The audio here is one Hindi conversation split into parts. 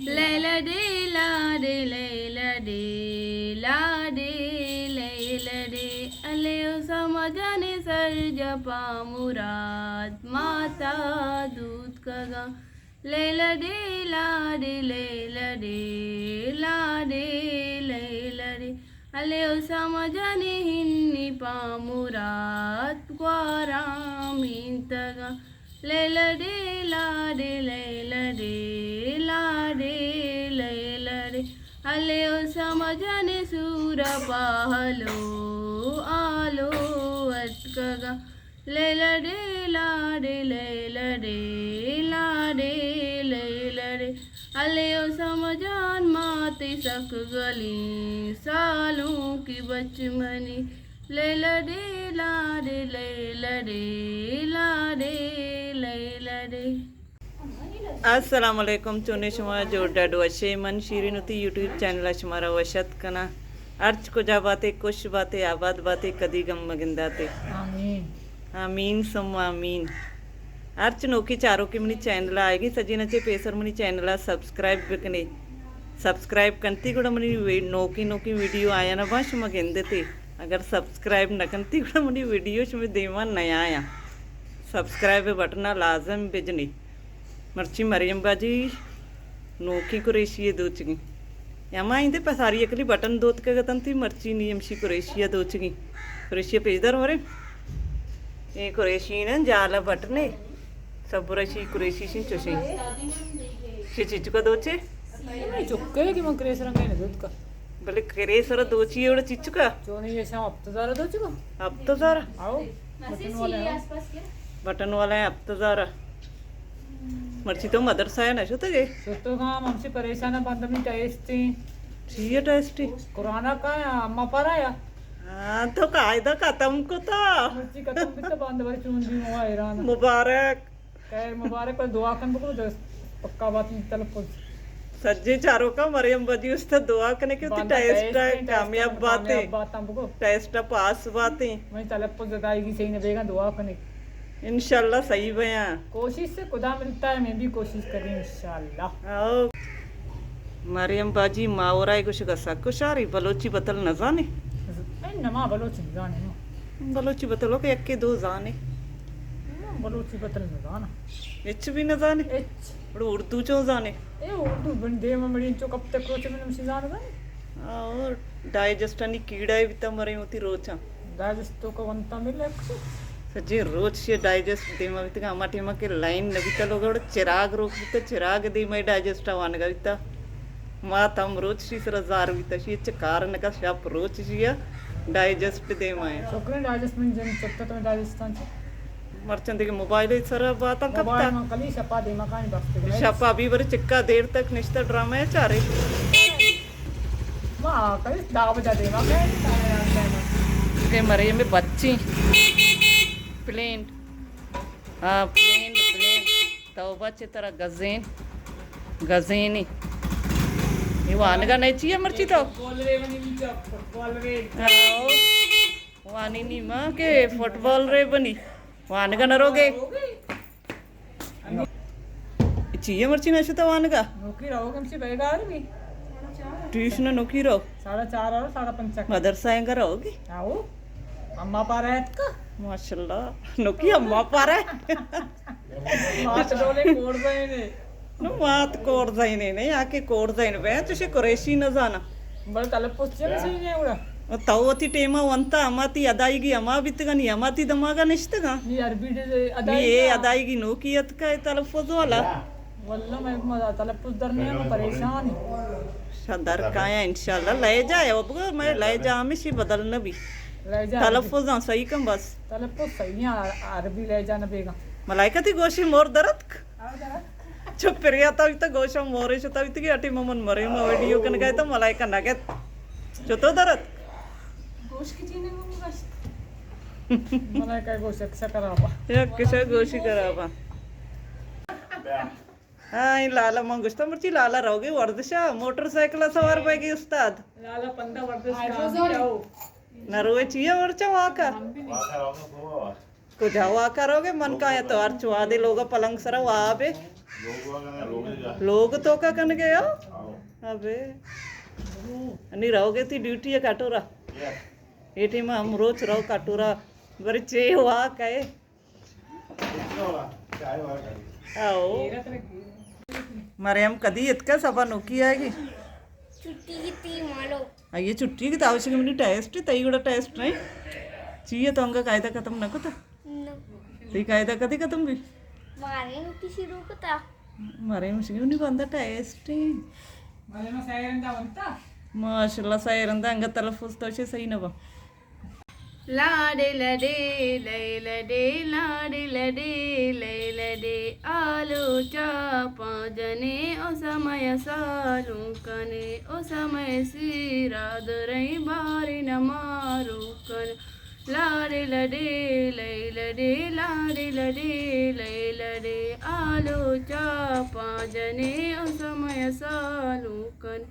लैला दे लाडे लैला दे लाडे लैला दे अले समझने सर्जपा मुराद माता दूध कगा लैला दे लाडे लैला दे लाडे लैला दे अले समझने हिन्नी पामुराद क्वारामींतगा लैला दे लाडे लैला दे लाडे लैला दे अले समझने सूर पहलो आलो अटकगा लैला दे लाडे लैला दे लाडे लैला दे अले समझान माते सक गली सालों की बचमनी लैला दे लाडे लैला दे लाडे लैला दे अस्सलामुअलैकुम चुने शुमा जोरदार वशे मन शीरीन होती यूट्यूब चैनल शुमारा वशत कना अर्च को जा बातें कुछ बातें आबाद बातें कदी गम मगिंदाते आमीन आमीन सुम आमीन अर्च नोकी चारों की मनी चैनल आएगी सजी नचे पेसर मनी चैनल सब्सक्राइब बिकने सब्सक्राइब कंती కూడా मनी नोकी नोकी वीडियो आया ना बस मगिंदते अगर सब्सक्राइब न कंती కూడా मनी वीडियो में देवा नया आया सब्सक्राइब बटना लाजम बिजनी मर्ची मरियम बाजी नोकी कुरेशिया दोचगी यमा इंदे पसारी अकली बटन दोत का गतन थी मर्ची नियमशी कुरेशिया दोचगी कुरेशिया पेजदार मरे ये कुरेशी न जाला बटने सबुरशी कुरेशी शिन चोशी चिचुका दोचे चुक्के की मंकरेस रंग है दूध का भले करेसर दोची एवढं चिचुका चोनी ये शाम अब तो ज़रा दो चुका अब तो जरा आओ बटन वाला है अब तो जरा मर्ची तो मदरसा है ना शो तो तो कहाँ हमसे परेशान है बंद में टेस्ट थी चाहिए टेस्टी कुराना का है अम्मा पर आया हाँ तो कायदा खत्म को था मुझे खत्म भी तो बंद वाली चुन दी हुआ ईरान मुबारक खैर मुबारक पर दुआ कर बको जो पक्का बात नहीं तलब सज्जे चारों का मरियम बजी उससे दुआ करने की उसकी टेस्ट कामयाब बातें बात हमको टेस्ट पास बातें मैं तलब पर जताएगी सही न देगा दुआ करने इंशाल्लाह सही बया कोशिश से खुदा मिलता है मैं भी कोशिश करी इंशाल्लाह आओ मरियम बाजी मावराई कुछ कसा कुशारी बलोची बतल न जाने नमा बलोची जाने ना बलोची बतलो के एक के दो जाने बलोची बतल न जाना इच भी न जाने एच और उर्दू चो जाने ए उर्दू बन दे में बड़ी चो कब तक रोचे में नमसी जाने जाने और डाइजेस्ट आणि कीड़ा भी त मरे होती रोचा डाइजेस्ट को वंता मिले सच्ची रोज से डाइजेस्ट दे में बिता अमाटी में के लाइन नबी त लोग चिराग रोक बिता चिराग दे में डाइजेस्ट आवान गा बिता मा तम रोज शी सरजार बिता शी चकार न का शप रोज शी डाइजेस्ट दे में छोकरे डाइजेस्ट में जन चत्ता तो डाइजेस्टान से मरचंद के मोबाइल सर बात कब मोबाइल में कली छपा दे मकान बस शपा भी बर चिक्का देर तक निश्चित ड्रामा है चारे वाह कली दाव बजा दे मकान के मरे में बच्ची प्लेन हाँ प्लेन प्लेन तौबा चे तरह गजेन गजेनी ये वानगा नहीं चाहिए मर्ची तो वानी नी माँ के फुटबॉल रे बनी वानगा न रोगे चाहिए मर्ची ना तो वानगा नौकरी रहोगे हमसे बेगार भी ट्यूशन नौकरी रहो 4:30 और 5:30 मदरसा एंगा रहोगी आओ अम्मा पा रहा है का माशाल्लाह नौकरी अम्मा पारा मात डोले कोड़ गए ने नु मात कोड जाइने नहीं आके कोड जाइने बे तुझे कुरेशी न जाना बल तलब पुछे से ने उड़ा तवती टेमा वंता अमाती अदाईगी अमा बितगा नी अमाती दमागा निश्तगा नी अरबी दे नी अदाई ये अदाईगी नोकियत का तलफुज वाला वल्ला मैं मजा तलब पुछ दरने में परेशान है शदर काया इंशाल्लाह ले जाए अब मैं ले जा हमेशा बदलना भी ले जा तलफुज सही कम बस तलब पुछ सही है अरबी ले जाना बेगा मलाइका थी गोशी मोर दरद चुप प्रिया तभी तो गोशा मोरे शो तभी तो की अटी ममन मरे म वीडियो कन गए तो मलाइका नगे जो तो दरद गोश की चीने में बस मने काय गो शिक्षा करावा या किसे गोशी करावा हाँ ये लाला मंगुस्ता मर्ची लाला रहोगे वर्दशा मोटरसाइकिल सवार पैगी उस्ताद लाला 15 वर्ष का जाओ नरोए चाहिए वर्चा वाका कुछ हवा करोगे मन का है तो अर्च वादे लोग पलंग सरा वहाँ पे लोग तो का कन गए हो अबे नहीं रहोगे ती ड्यूटी है काटोरा ये टीम हम रोज रहो काटोरा बरे चे हुआ कहे आओ मरियम कदी इतका सभा नोकी आएगी छुट्टी कितनी मारो ये छुट्टी की आवश्यक मनी टेस्ट तई కూడా टेस्ट नहीं चाहिए तो अंगा कायदा खत्म न कोता ती कायदा कदी खत्म भी मारे किसी रुक था मरे मुश्किल नहीं बंदा test Wala na sayang daw anta. माशाल्लाह सायरंदा अंगा तलफुज तो से सही न बा लाडे लडे लय लडे लाडे लडे लय लडे आलू चापा जने ओ समय सारू कने ओ समय सिरा दरई बारी न मारू कन लाडे लडे लय लडे लाडे लडे लय लडे आलू चापा जने ओ समय सारू कन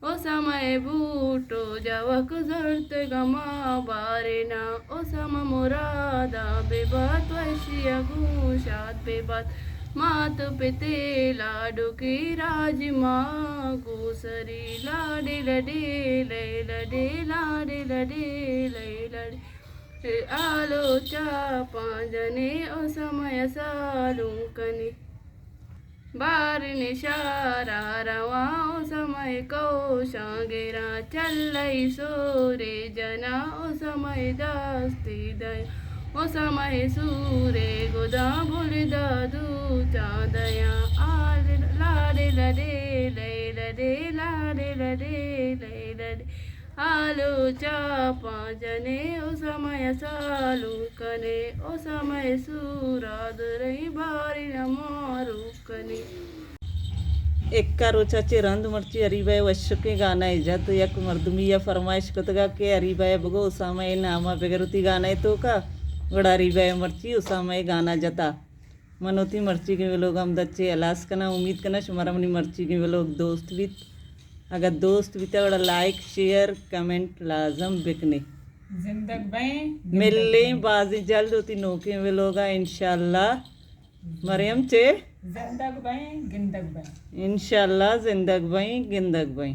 ओ समय बूटो जवक जरत गमा बारेना ओ सम मुरादा बेबात वशिया गुशात बेबात मात पिते लाडू की राज माँ गुसरी लाडे लडे लय लडे लाडे लडे लय लडे आलो चापा जने ओ समय सालू कनी बार निशारा रवाओ समय को शांगेरा चलई सोरे जना ओ समय दास्ती दय ओ समय सूरे गोदा भूल दादू चादया आल लाडे लडे लय लडे लाडे लडे लय लडे आलू चापा जने ओ समय सालू कने ओ समय सूराद रही बारी न मारू कने एक्का रोचाचे रंद मर्ची हरीबाई वश्य के गाना इजात यक मर्दमिया फरमाइश कतगा के हरीबाई बगो उसामय नामा बेगरुती गाना है तो का गड़ा हरीबाई मर्ची उसामय गाना जता मनोती मर्ची के वे लोग हम दच्चे अलास कना उम्मीद करना शुमारा मनी मर्ची के वे लोग दोस्त भी अगर दोस्त भी तो बड़ा लाइक शेयर कमेंट लाजम बिकने जिंदग बहन मिलने बाजी जल्द होती नौके वे लोग इंशाल्लाह मरियम चे जिंदग बहन गिंदग बहन इंशाल्लाह जिंदग बई गिंदग बई